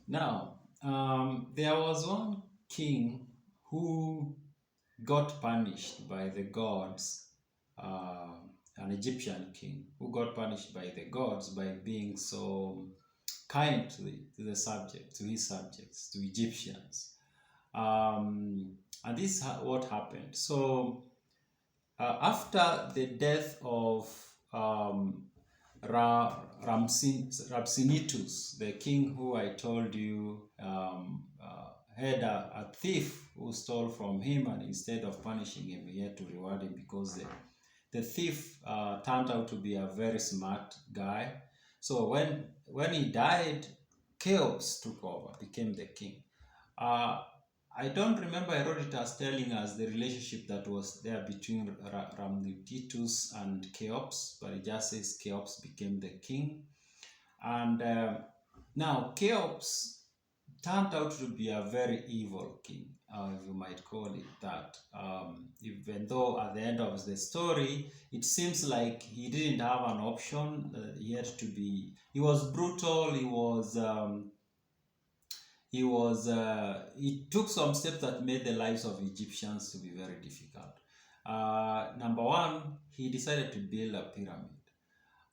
Now, there was one king who got punished by the gods, uh, an Egyptian king who got punished by the gods by being so kind to the subject, to his subjects, to Egyptians. And this is what happened. So, after the death of um, Ramsinitus, the king who I told you had a thief who stole from him, and instead of punishing him, he had to reward him because the thief turned out to be a very smart guy. So when he died, Cheops took over, became the king. Uh, I don't remember Herodotus telling us the relationship that was there between Ramnititus and Cheops, but it just says Cheops became the king. And now Cheops turned out to be a very evil king, if you might call it that. Even though at the end of the story, it seems like he didn't have an option. He was brutal, he took some steps that made the lives of Egyptians to be very difficult. Number one, he decided to build a pyramid,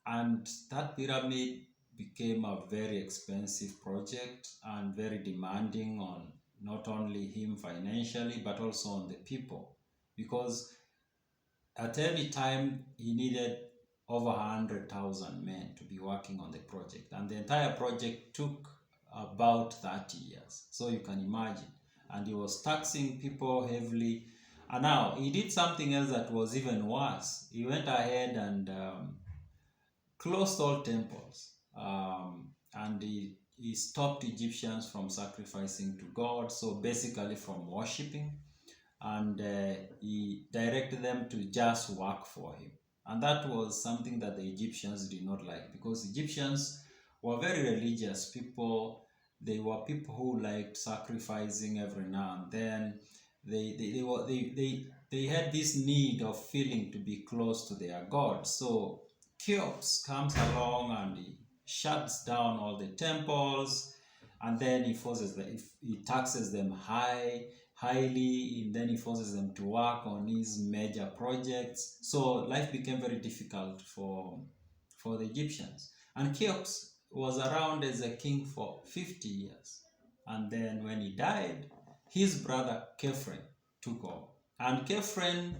and that pyramid became a very expensive project and very demanding on not only him financially but also on the people, because at any time he needed over 100,000 men to be working on the project, and the entire project took about 30 years. So you can imagine. And he was taxing people heavily. And now he did something else that was even worse. He went ahead and closed all temples. And he stopped Egyptians from sacrificing to God, so basically from worshipping. And he directed them to just work for him. And that was something that the Egyptians did not like, because Egyptians were very religious people. They were people who liked sacrificing every now and then. They had this need of feeling to be close to their God. So Cheops comes along and he shuts down all the temples, and then he taxes them highly, and then he forces them to work on his major projects. So life became very difficult for the Egyptians. And Cheops was around as a king for 50 years. And then when he died, his brother Chephren took over. And Chephren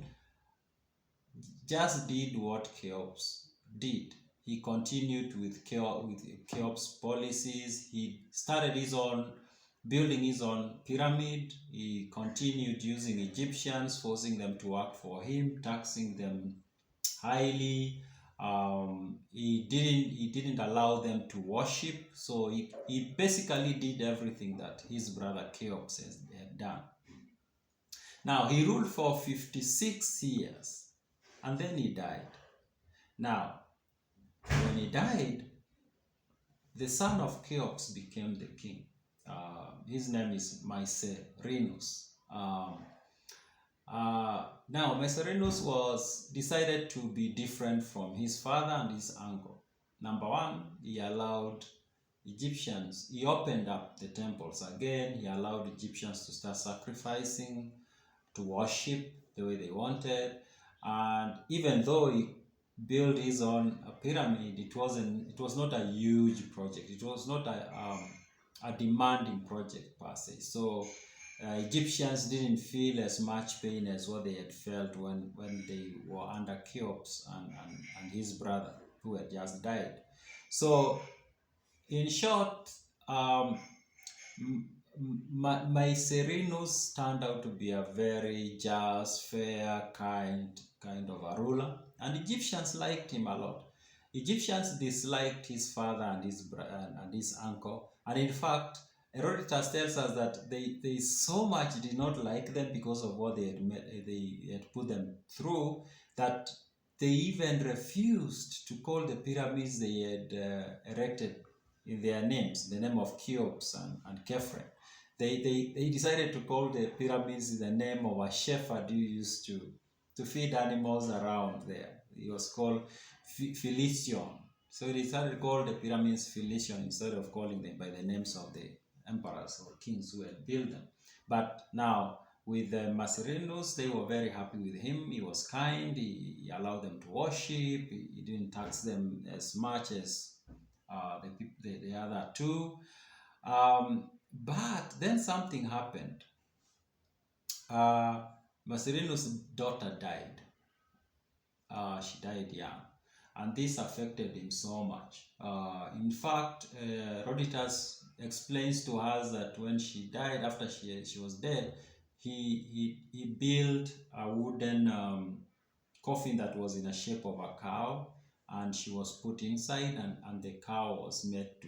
just did what Cheops did. He continued with Cheops' policies. He started building his own pyramid. He continued using Egyptians, forcing them to work for him, taxing them highly. He didn't allow them to worship. So he basically did everything that his brother Cheops had done. Now he ruled for 56 years, and then he died. Now, when he died, the son of Cheops became the king. His name is Mycerinus. Now, Mycerinus was decided to be different from his father and his uncle. Number one, he opened up the temples again. He allowed Egyptians to start sacrificing, to worship the way they wanted. And even though he built his own pyramid, it was not a huge project. It was not a demanding project per se. So Egyptians didn't feel as much pain as what they had felt when they were under Cheops and his brother, who had just died. So in short, Mycerinus turned out to be a very just, fair, kind of a ruler, and Egyptians liked him a lot. Egyptians disliked his father and his uncle, and in fact, Herodotus tells us that they so much did not like them because of what they had put them through, that they even refused to call the pyramids they had erected in their names, the name of Cheops and Chephren. They decided to call the pyramids in the name of a shepherd who used to feed animals around there. He was called Philicion. So they decided to call the pyramids Philicion instead of calling them by the names of emperors or kings who had built them. But now, with Mycerinus, they were very happy with him. He was kind. He allowed them to worship. He didn't tax them as much as the other two. But then something happened. Mycerinus' daughter died. She died young, and this affected him so much. In fact, Herodotus explains to us that when she died, after she was dead, he built a wooden coffin that was in the shape of a cow, and she was put inside, and the cow was made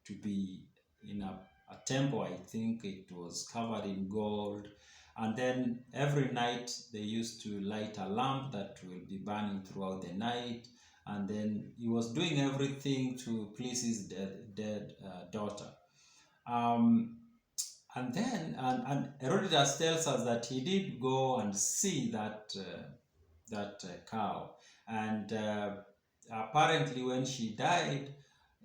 to be in a temple. I think it was covered in gold. And then every night they used to light a lamp that will be burning throughout the night. And then he was doing everything to please his dead daughter. And then Herodotus tells us that he did go and see that cow. And apparently when she died,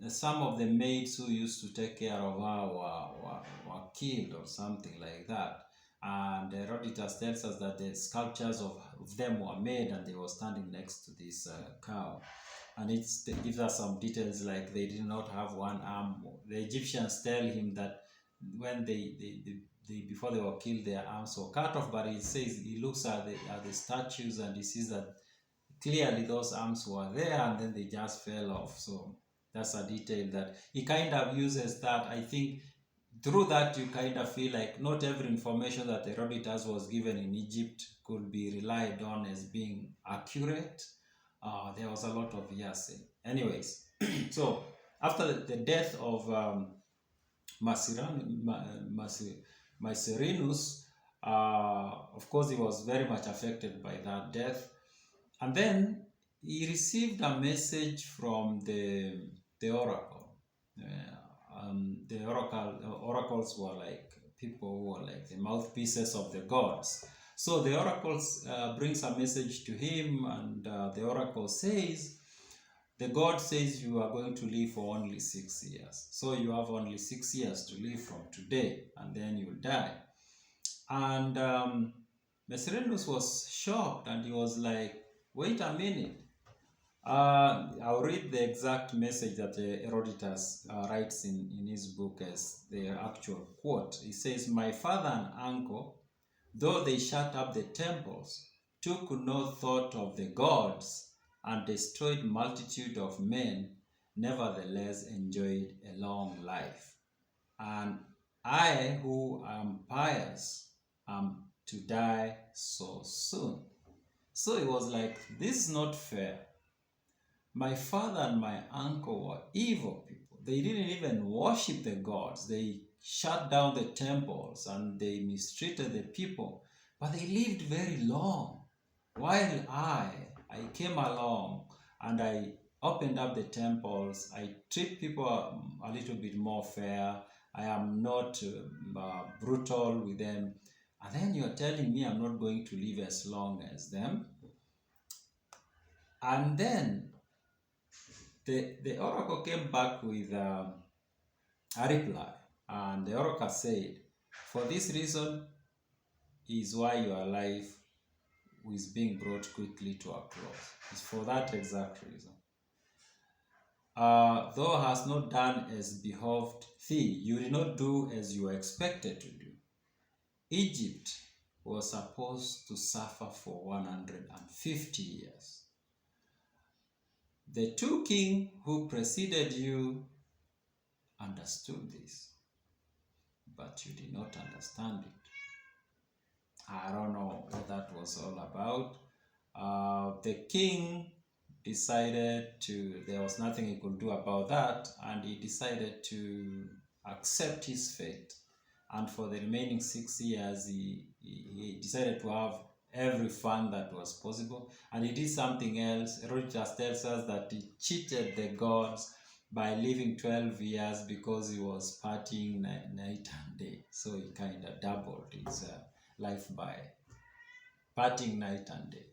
some of the maids who used to take care of her were killed or something like that. And Herodotus tells us that the sculptures of them were made and they were standing next to this cow. And it gives us some details like they did not have one arm. The Egyptians tell him that when they before they were killed, their arms were cut off, but he says he looks at the statues and he sees that clearly those arms were there and then they just fell off. So that's a detail that he kind of uses that. I think through that you kind of feel like not every information that Herodotus was given in Egypt could be relied on as being accurate. There was a lot of hearsay. Anyways, so after the death of Mycerinus, of course he was very much affected by that death. And then he received a message from the oracle. The oracles were like people who were like the mouthpieces of the gods. So the oracles brings a message to him, and the oracle says, the god says you are going to live for only 6 years. So you have only 6 years to live from today, and then you'll die. And Mycerinus was shocked, and he was like, wait a minute. I'll read the exact message that Herodotus writes in his book as the actual quote. He says, my father and uncle, though they shut up the temples, took no thought of the gods, and destroyed multitude of men, nevertheless enjoyed a long life. And I, who am pious, am to die so soon. So it was like, this is not fair. My father and my uncle were evil people. They didn't even worship the gods. They shut down the temples and they mistreated the people. But they lived very long. While I came along and I opened up the temples. I treat people a little bit more fair. I am not brutal with them. And then you're telling me I'm not going to live as long as them. And then the oracle came back with a reply, and the oracle said, for this reason is why your life is being brought quickly to a close. It's for that exact reason. Thou hast not done as behoved thee. You did not do as you were expected to do. Egypt was supposed to suffer for 150 years. The two kings who preceded you understood this, but you did not understand it. I don't know what that was all about. The king decided there was nothing he could do about that, and he decided to accept his fate. And for the remaining 6 years, he decided to have every fun that was possible. And he did something else. Herodotus tells us that he cheated the gods by living 12 years because he was partying night and day. So he kind of doubled his life by partying night and day.